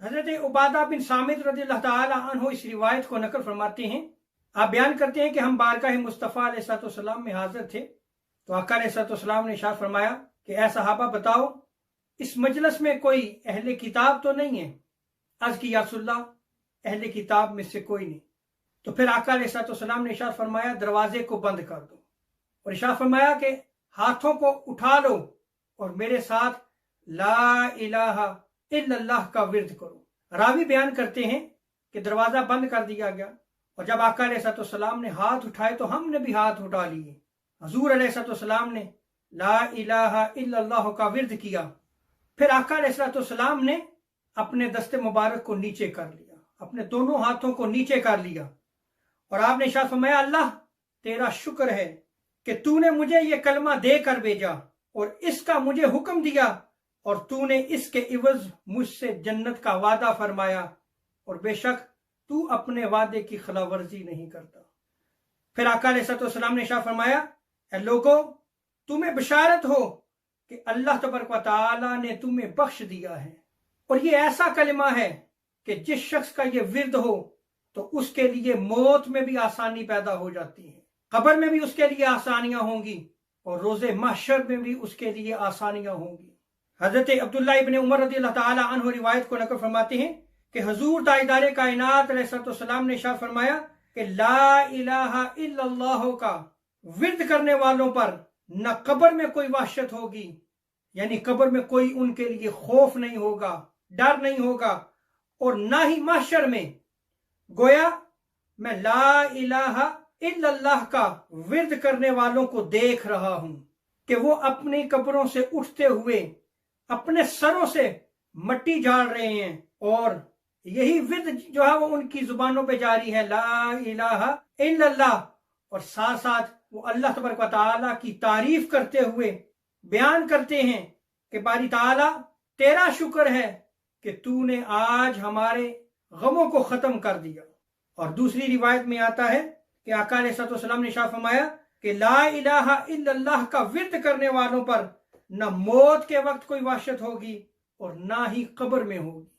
हजरत उबादा बिन सामित रज़ियल्लाहु ताला अन्हु इस रिवायत को नकल फरमाते हैं। आप बयान करते हैं कि हम बारगाह मुस्तफ़ा अलैहिस्सलाम में हाजिर थे तो आका अलैहिस्सलाम ने इरशाद फरमाया कि ऐ सहाबा बताओ, इस मजलिस में कोई अहले किताब तो नहीं है? अर्ज़ की या रसूलल्लाह, अहले किताब में से कोई नहीं। तो फिर आका अलैहिस्सलाम ने इरशाद फरमाया दरवाजे को बंद कर दो और इरशाद फरमाया कि हाथों को उठा लो और मेरे साथ ला इलाहा इल्लल्लाह का विर्द करो। रावी बयान करते हैं कि दरवाजा बंद कर दिया गया और जब आका अलैहिस्सलाम ने हाथ उठाए तो हमने भी हाथ उठा लिए। हजूर अलैहिस्सलाम ने ला इलाहा इल्लल्लाह का विर्द किया। फिर आका अलैहिस्सलाम ने अपने दस्ते मुबारक को नीचे कर लिया, अपने दोनों हाथों को नीचे कर लिया और आपने इरशाद फरमाया अल्लाह तेरा शुक्र है कि तूने मुझे ये कलमा देकर भेजा और इसका मुझे हुक्म दिया और तूने इसके इवज मुझसे जन्नत का वादा फरमाया और बेशक तू अपने वादे की खिलाफवर्जी नहीं करता। फिर आका अलैहिस्सलाम ने इरशाद फरमाया ऐ लोगो, तुम्हें बशारत हो कि अल्लाह तबारक व तआला ने तुम्हें बख्श दिया है और ये ऐसा कलिमा है कि जिस शख्स का ये विर्द हो तो उसके लिए मौत में भी आसानी पैदा हो जाती है, कब्र में भी उसके लिए आसानियां होंगी और रोजे महशर में भी उसके लिए आसानियां होंगी। हजरत अब्दुल्लाह इब्न उमर रज़ियल्लाहु ताला अन्हु रिवायत को नकल फरमाते हैं कि हुजूर ताजदारे कायनात अलैहिस्सलाम ने इरशाद फरमाया कि ला इलाहा इल्लल्लाह का विर्द करने वालों पर न कब्र में कोई वहशत होगी, यानी कब्र में कोई उनके लिए खौफ नहीं होगा, डर नहीं होगा और ना ही महशर में। गोया मैं ला इलाहा इल्लल्लाह का विर्द करने वालों को देख रहा हूं कि वो अपनी कब्रों से उठते हुए अपने सरों से मट्टी झाड़ रहे हैं और यही विर्द जो है वो उनकी जुबानों पे जारी है, ला इलाहा इल्लल्लाह, और साथ साथ वो अल्लाह तबारक व तआला की तारीफ करते हुए बयान करते हैं कि बारी ताला तेरा शुक्र है कि तूने आज हमारे गमों को खत्म कर दिया। और दूसरी रिवायत में आता है कि आका अलैहिस्सलाम ने इरशाद फरमाया कि ला इलाहा इल्लल्लाह का विर्द करने वालों पर न मौत के वक्त कोई वहशत होगी और ना ही कब्र में होगी।